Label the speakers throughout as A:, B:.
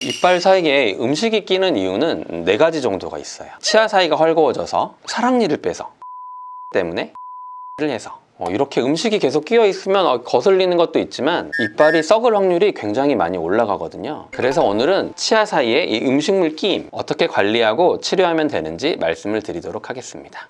A: 이빨 사이에 음식이 끼는 이유는 4가지 정도가 있어요. 치아 사이가 헐거워져서, 사랑니를 빼서, 때문에 를 해서 이렇게 음식이 계속 끼어 있으면 거슬리는 것도 있지만 이빨이 썩을 확률이 굉장히 많이 올라가거든요. 그래서 오늘은 치아 사이에 이 음식물 끼임 어떻게 관리하고 치료하면 되는지 말씀을 드리도록 하겠습니다.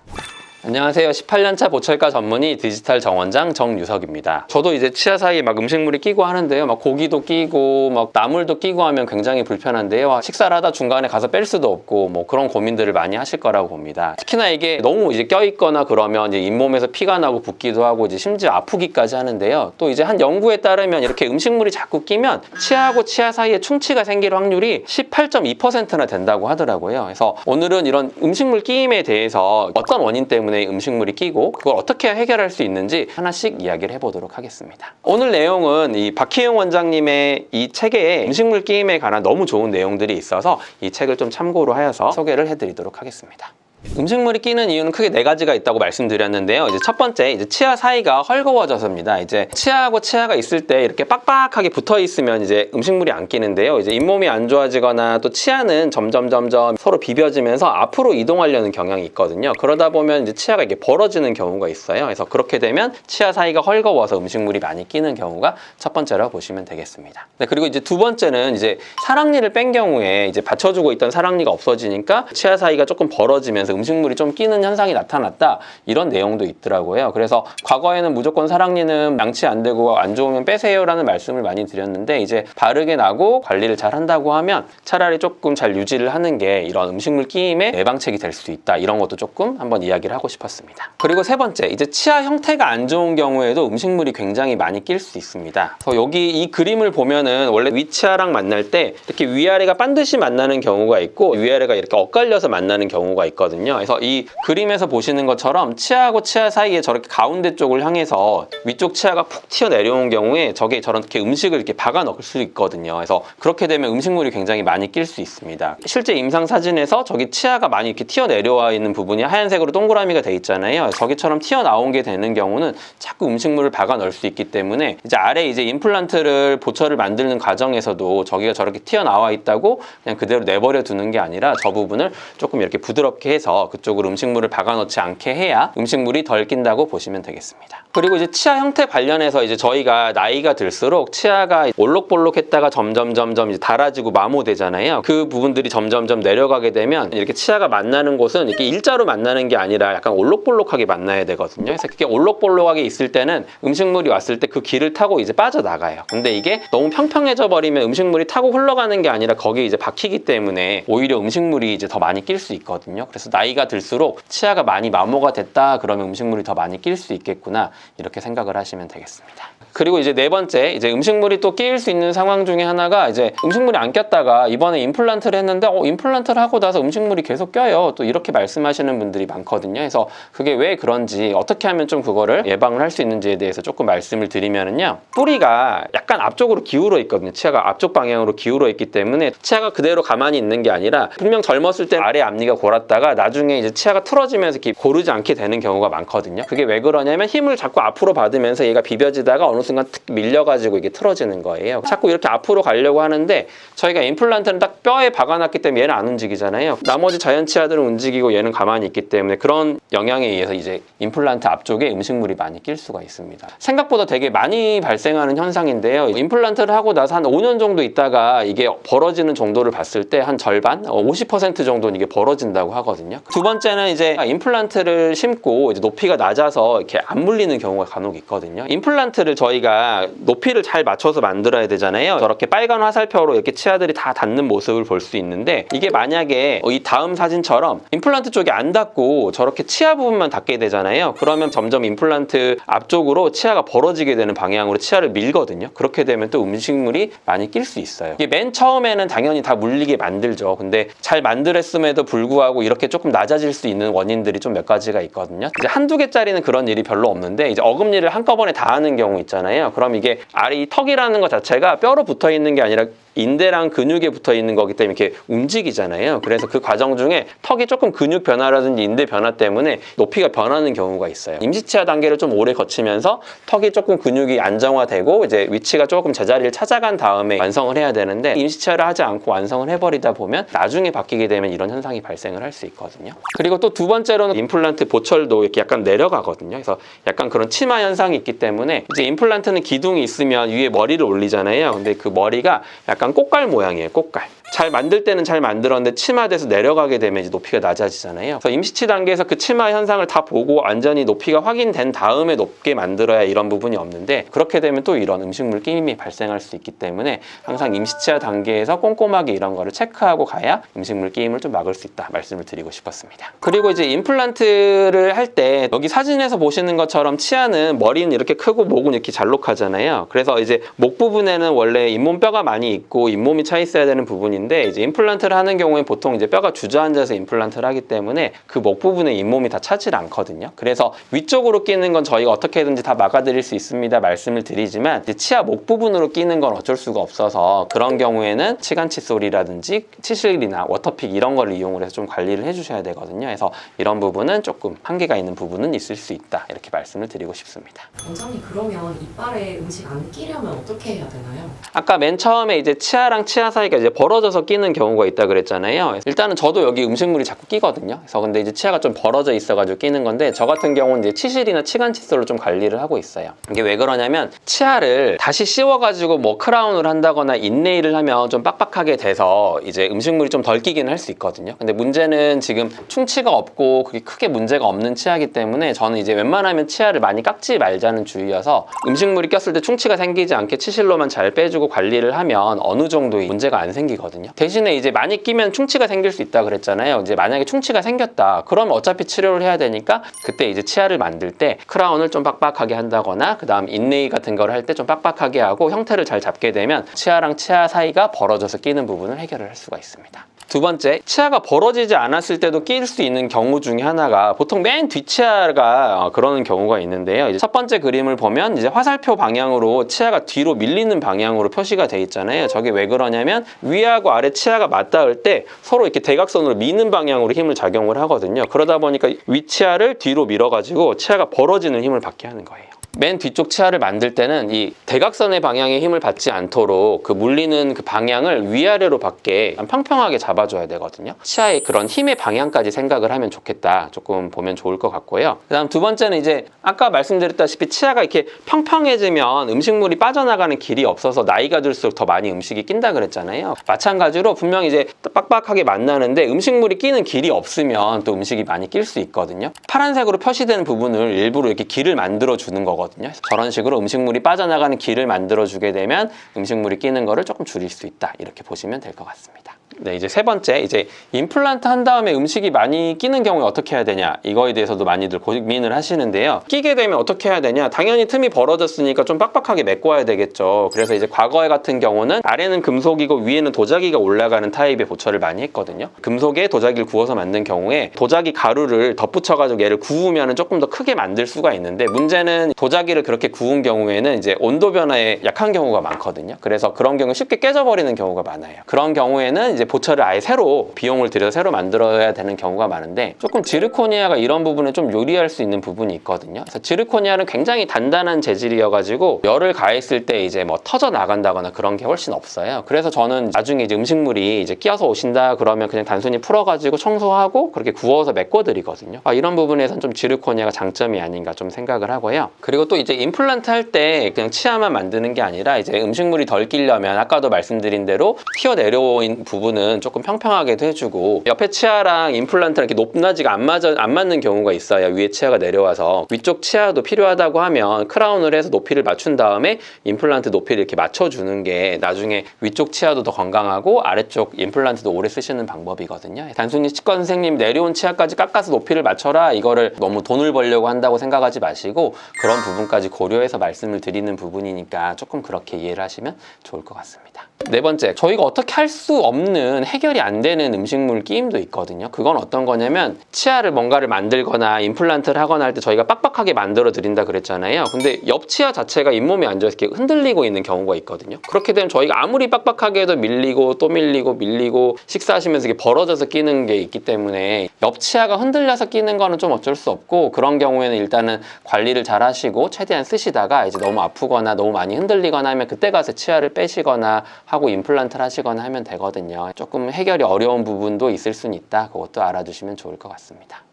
A: 안녕하세요. 18년차 보철과 전문의 디지털 정원장 정유석입니다. 저도 이제 치아 사이에 막 음식물이 끼고 하는데요. 막 고기도 끼고 막 나물도 끼고 하면 굉장히 불편한데요. 식사를 하다 중간에 가서 뺄 수도 없고 뭐 그런 고민들을 많이 하실 거라고 봅니다. 특히나 이게 너무 이제 껴있거나 그러면 이제 잇몸에서 피가 나고 붓기도 하고 이제 심지어 아프기까지 하는데요. 또 이제 한 연구에 따르면 이렇게 음식물이 자꾸 끼면 치아하고 치아 사이에 충치가 생길 확률이 18.2%나 된다고 하더라고요. 그래서 오늘은 이런 음식물 끼임에 대해서 어떤 원인 때문에 음식물이 끼고 그걸 어떻게 해결할 수 있는지 하나씩 이야기를 해보도록 하겠습니다. 오늘 내용은 이 박희용 원장님의 이 책에 음식물 끼임에 관한 너무 좋은 내용들이 있어서 이 책을 좀 참고로 하여서 소개를 해드리도록 하겠습니다. 음식물이 끼는 이유는 크게 4가지가 있다고 말씀드렸는데요. 이제 첫 번째, 이제 치아 사이가 헐거워져서입니다. 이제 치아하고 치아가 있을 때 이렇게 빡빡하게 붙어 있으면 이제 음식물이 안 끼는데요. 이제 잇몸이 안 좋아지거나 또 치아는 점점 서로 비벼지면서 앞으로 이동하려는 경향이 있거든요. 그러다 보면 이제 치아가 이렇게 벌어지는 경우가 있어요. 그래서 그렇게 되면 치아 사이가 헐거워서 음식물이 많이 끼는 경우가 첫 번째라고 보시면 되겠습니다. 네, 그리고 이제 두 번째는 이제 사랑니를 뺀 경우에 이제 받쳐주고 있던 사랑니가 없어지니까 치아 사이가 조금 벌어지면서 음식물이 좀 끼는 현상이 나타났다, 이런 내용도 있더라고요. 그래서 과거에는 무조건 사랑니는 양치 안 되고 안 좋으면 빼세요 라는 말씀을 많이 드렸는데, 이제 바르게 나고 관리를 잘 한다고 하면 차라리 조금 잘 유지를 하는 게 이런 음식물 끼임의 예방책이 될 수 있다, 이런 것도 조금 한번 이야기를 하고 싶었습니다. 그리고 세 번째, 이제 치아 형태가 안 좋은 경우에도 음식물이 굉장히 많이 낄 수 있습니다. 그래서 여기 이 그림을 보면은 원래 위치아랑 만날 때 이렇게 위아래가 반드시 만나는 경우가 있고 위아래가 이렇게 엇갈려서 만나는 경우가 있거든요. 그래서 이 그림에서 보시는 것처럼 치아하고 치아 사이에 저렇게 가운데 쪽을 향해서 위쪽 치아가 푹 튀어내려온 경우에 저렇게 음식을 이렇게 박아 넣을 수 있거든요. 그래서 그렇게 되면 음식물이 굉장히 많이 낄 수 있습니다. 실제 임상 사진에서 저기 치아가 많이 이렇게 튀어내려와 있는 부분이 하얀색으로 동그라미가 돼 있잖아요. 저기처럼 튀어나온 게 되는 경우는 자꾸 음식물을 박아 넣을 수 있기 때문에 이제 아래 이제 임플란트를 보철을 만드는 과정에서도 저기가 저렇게 튀어나와 있다고 그냥 그대로 내버려 두는 게 아니라 저 부분을 조금 이렇게 부드럽게 해서 그쪽으로 음식물을 박아 넣지 않게 해야 음식물이 덜 낀다고 보시면 되겠습니다. 그리고 이제 치아 형태 관련해서 이제 저희가 나이가 들수록 치아가 올록볼록했다가 점점 이제 닳아지고 마모되잖아요. 그 부분들이 점점 내려가게 되면 이렇게 치아가 만나는 곳은 이렇게 일자로 만나는 게 아니라 약간 올록볼록하게 만나야 되거든요. 그래서 그게 올록볼록하게 있을 때는 음식물이 왔을 때 그 길을 타고 이제 빠져나가요. 근데 이게 너무 평평해져 버리면 음식물이 타고 흘러가는 게 아니라 거기에 이제 박히기 때문에 오히려 음식물이 이제 더 많이 낄 수 있거든요. 그래서 나이가 들수록 치아가 많이 마모가 됐다 그러면 음식물이 더 많이 낄 수 있겠구나, 이렇게 생각을 하시면 되겠습니다. 그리고 이제 네 번째, 이제 음식물이 또 끼일 수 있는 상황 중에 하나가 이제 음식물이 안 꼈다가 이번에 임플란트를 했는데 임플란트를 하고 나서 음식물이 계속 껴요, 또 이렇게 말씀하시는 분들이 많거든요. 그래서 그게 왜 그런지, 어떻게 하면 좀 그거를 예방을 할 수 있는지에 대해서 조금 말씀을 드리면은요, 뿌리가 약간 앞쪽으로 기울어 있거든요. 치아가 앞쪽 방향으로 기울어 있기 때문에 치아가 그대로 가만히 있는 게 아니라 분명 젊었을 때 아래 앞니가 골았다가 나중에 이제 치아가 틀어지면서 이렇게 고르지 않게 되는 경우가 많거든요. 그게 왜 그러냐면 힘을 자꾸 앞으로 받으면서 얘가 비벼지다가 어느 순간 탁 밀려가지고 이게 틀어지는 거예요. 자꾸 이렇게 앞으로 가려고 하는데 저희가 임플란트는 딱 뼈에 박아놨기 때문에 얘는 안 움직이잖아요. 나머지 자연 치아들은 움직이고 얘는 가만히 있기 때문에 그런 영향에 의해서 이제 임플란트 앞쪽에 음식물이 많이 낄 수가 있습니다. 생각보다 되게 많이 발생하는 현상인데요. 임플란트를 하고 나서 한 5년 정도 있다가 이게 벌어지는 정도를 봤을 때 한 절반, 50% 정도는 이게 벌어진다고 하거든요. 두 번째는 이제 임플란트를 심고 이제 높이가 낮아서 이렇게 안 물리는 경우가 간혹 있거든요. 임플란트를 저희가 높이를 잘 맞춰서 만들어야 되잖아요. 저렇게 빨간 화살표로 이렇게 치아들이 다 닿는 모습을 볼 수 있는데, 이게 만약에 이 다음 사진처럼 임플란트 쪽이 안 닿고 저렇게 치아 부분만 닿게 되잖아요. 그러면 점점 임플란트 앞쪽으로 치아가 벌어지게 되는 방향으로 치아를 밀거든요. 그렇게 되면 또 음식물이 많이 낄 수 있어요. 이게 맨 처음에는 당연히 다 물리게 만들죠. 근데 잘 만들었음에도 불구하고 이렇게 조금 낮아질 수 있는 원인들이 좀 몇 가지가 있거든요. 이제 한두 개짜리는 그런 일이 별로 없는데, 이제 어금니를 한꺼번에 다 하는 경우 있잖아요. 그럼 이게 아래 이 턱이라는 것 자체가 뼈로 붙어 있는 게 아니라 인대랑 근육에 붙어 있는 거기 때문에 이렇게 움직이잖아요. 그래서 그 과정 중에 턱이 조금 근육 변화라든지 인대 변화 때문에 높이가 변하는 경우가 있어요. 임시치아 단계를 좀 오래 거치면서 턱이 조금 근육이 안정화되고 이제 위치가 조금 제자리를 찾아간 다음에 완성을 해야 되는데, 임시치아를 하지 않고 완성을 해버리다 보면 나중에 바뀌게 되면 이런 현상이 발생을 할 수 있거든요. 그리고 또 두 번째로는 임플란트 보철도 이렇게 약간 내려가거든요. 그래서 약간 그런 치마 현상이 있기 때문에, 이제 임플란트는 기둥이 있으면 위에 머리를 올리잖아요. 근데 그 머리가 약간 꽃갈 모양이에요. 꽃갈. 잘 만들 때는 잘 만들었는데 치마돼서 내려가게 되면 이제 높이가 낮아지잖아요. 그래서 임시치 단계에서 그 치마 현상을 다 보고 완전히 높이가 확인된 다음에 높게 만들어야 이런 부분이 없는데, 그렇게 되면 또 이런 음식물 끼임이 발생할 수 있기 때문에 항상 임시치아 단계에서 꼼꼼하게 이런 거를 체크하고 가야 음식물 끼임을 좀 막을 수 있다 말씀을 드리고 싶었습니다. 그리고 이제 임플란트를 할 때 여기 사진에서 보시는 것처럼 치아는 머리는 이렇게 크고 목은 이렇게 잘록하잖아요. 그래서 이제 목 부분에는 원래 잇몸뼈가 많이 있고 잇몸이 차 있어야 되는 부분인데, 이제 임플란트를 하는 경우에 보통 이제 뼈가 주저앉아서 임플란트를 하기 때문에 그 목 부분에 잇몸이 다 차질 않거든요. 그래서 위쪽으로 끼는 건 저희가 어떻게든지 다 막아드릴 수 있습니다 말씀을 드리지만, 이제 치아 목 부분으로 끼는 건 어쩔 수가 없어서 그런 경우에는 치간 칫솔이라든지 치실이나 워터픽 이런 걸 이용을 해서 좀 관리를 해주셔야 되거든요. 그래서 이런 부분은 조금 한계가 있는 부분은 있을 수 있다 이렇게 말씀을 드리고 싶습니다.
B: 원장님, 그러면 이빨에 음식 안 끼려면 어떻게 해야 되나요?
A: 아까 맨 처음에 이제 치아랑 치아 사이가 이제 벌어져서 끼는 경우가 있다 그랬잖아요. 일단은 저도 여기 음식물이 자꾸 끼거든요. 그래서 근데 이제 치아가 좀 벌어져 있어가지고 끼는 건데, 저 같은 경우는 이제 치실이나 치간 칫솔로 좀 관리를 하고 있어요. 이게 왜 그러냐면, 치아를 다시 씌워가지고 뭐 크라운을 한다거나 인레이를 하면 좀 빡빡하게 돼서 이제 음식물이 좀 덜 끼긴 할 수 있거든요. 근데 문제는 지금 충치가 없고 그게 크게 문제가 없는 치아이기 때문에 저는 이제 웬만하면 치아를 많이 깎지 말자는 주의여서, 음식물이 꼈을 때 충치가 생기지 않게 치실로만 잘 빼주고 관리를 하면 어느 정도의 문제가 안 생기거든요. 대신에 이제 많이 끼면 충치가 생길 수 있다 그랬잖아요. 이제 만약에 충치가 생겼다 그러면 어차피 치료를 해야 되니까, 그때 이제 치아를 만들 때 크라운을 좀 빡빡하게 한다거나 그 다음 인레이 같은 걸 할 때 좀 빡빡하게 하고 형태를 잘 잡게 되면 치아랑 치아 사이가 벌어져서 끼는 부분을 해결을 할 수가 있습니다. 두 번째, 치아가 벌어지지 않았을 때도 낄 수 있는 경우 중에 하나가, 보통 맨 뒷치아가 그러는 경우가 있는데요. 이제 첫 번째 그림을 보면 이제 화살표 방향으로 치아가 뒤로 밀리는 방향으로 표시가 돼 있잖아요. 저게 왜 그러냐면, 위하고 아래 치아가 맞닿을 때 서로 이렇게 대각선으로 미는 방향으로 힘을 작용을 하거든요. 그러다 보니까 위 치아를 뒤로 밀어가지고 치아가 벌어지는 힘을 받게 하는 거예요. 맨 뒤쪽 치아를 만들 때는 이 대각선의 방향에 힘을 받지 않도록 그 물리는 그 방향을 위아래로 받게 평평하게 잡아줘야 되거든요. 치아의 그런 힘의 방향까지 생각을 하면 좋겠다, 조금 보면 좋을 것 같고요. 그 다음 두 번째는 이제 아까 말씀드렸다시피 치아가 이렇게 평평해지면 음식물이 빠져나가는 길이 없어서 나이가 들수록 더 많이 음식이 낀다 그랬잖아요. 마찬가지로 분명히 이제 빡빡하게 만나는데 음식물이 끼는 길이 없으면 또 음식이 많이 낄 수 있거든요. 파란색으로 표시되는 부분을 일부러 이렇게 길을 만들어 주는 거거든요. 저런 식으로 음식물이 빠져나가는 길을 만들어주게 되면 음식물이 끼는 거를 조금 줄일 수 있다, 이렇게 보시면 될 것 같습니다. 네, 이제 세 번째, 이제 임플란트 한 다음에 음식이 많이 끼는 경우에 어떻게 해야 되냐, 이거에 대해서도 많이들 고민을 하시는데요. 끼게 되면 어떻게 해야 되냐, 당연히 틈이 벌어졌으니까 좀 빡빡하게 메꿔야 되겠죠. 그래서 이제 과거에 같은 경우는 아래는 금속이고 위에는 도자기가 올라가는 타입의 보철을 많이 했거든요. 금속에 도자기를 구워서 만든 경우에 도자기 가루를 덧붙여가지고 얘를 구우면 조금 더 크게 만들 수가 있는데, 문제는 도자기를 그렇게 구운 경우에는 이제 온도 변화에 약한 경우가 많거든요. 그래서 그런 경우 쉽게 깨져버리는 경우가 많아요. 그런 경우에는 이제 보철을 아예 새로 비용을 들여서 새로 만들어야 되는 경우가 많은데, 조금 지르코니아가 이런 부분에 좀 요리할 수 있는 부분이 있거든요. 그래서 지르코니아는 굉장히 단단한 재질이어가지고 열을 가했을 때 이제 뭐 터져 나간다거나 그런 게 훨씬 없어요. 그래서 저는 나중에 이제 음식물이 이제 끼어서 오신다 그러면 그냥 단순히 풀어가지고 청소하고 그렇게 구워서 메꿔드리거든요. 이런 부분에선 좀 지르코니아가 장점이 아닌가 좀 생각을 하고요. 그리고 또 이제 임플란트 할 때 그냥 치아만 만드는 게 아니라, 이제 음식물이 덜 끼려면 아까도 말씀드린 대로 튀어 내려온 부분은 조금 평평하게도 해주고, 옆에 치아랑 임플란트랑 이렇게 높낮이가 안 맞는 경우가 있어요. 위에 치아가 내려와서 위쪽 치아도 필요하다고 하면 크라운을 해서 높이를 맞춘 다음에 임플란트 높이를 이렇게 맞춰주는 게 나중에 위쪽 치아도 더 건강하고 아래쪽 임플란트도 오래 쓰시는 방법이거든요. 단순히 치과 선생님 내려온 치아까지 깎아서 높이를 맞춰라, 이거를 너무 돈을 벌려고 한다고 생각하지 마시고, 그런 부분까지 고려해서 말씀을 드리는 부분이니까 조금 그렇게 이해를 하시면 좋을 것 같습니다. 네 번째, 저희가 어떻게 할 수 없는 해결이 안 되는 음식물 끼임도 있거든요. 그건 어떤 거냐면 치아를 뭔가를 만들거나 임플란트를 하거나 할 때 저희가 빡빡하게 만들어 드린다 그랬잖아요. 근데 옆 치아 자체가 잇몸에 앉아서 이렇게 흔들리고 있는 경우가 있거든요. 그렇게 되면 저희가 아무리 빡빡하게 해도 밀리고 또 밀리고 식사하시면서 이게 벌어져서 끼는 게 있기 때문에 옆 치아가 흔들려서 끼는 거는 좀 어쩔 수 없고, 그런 경우에는 일단은 관리를 잘 하시고 최대한 쓰시다가 이제 너무 아프거나 너무 많이 흔들리거나 하면 그때 가서 치아를 빼시거나 하고 임플란트를 하시거나 하면 되거든요. 조금 해결이 어려운 부분도 있을 수는 있다. 그것도 알아두시면 좋을 것 같습니다.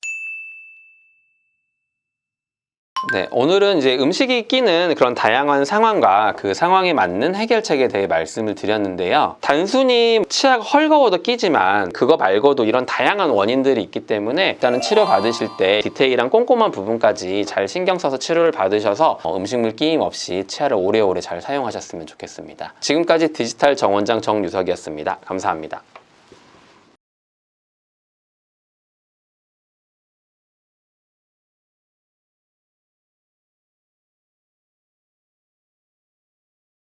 A: 네, 오늘은 이제 음식이 끼는 그런 다양한 상황과 그 상황에 맞는 해결책에 대해 말씀을 드렸는데요. 단순히 치아가 헐거워도 끼지만 그거 말고도 이런 다양한 원인들이 있기 때문에 일단은 치료 받으실 때 디테일한 꼼꼼한 부분까지 잘 신경 써서 치료를 받으셔서 음식물 끼임 없이 치아를 오래오래 잘 사용하셨으면 좋겠습니다. 지금까지 디지털 정원장 정유석이었습니다. 감사합니다.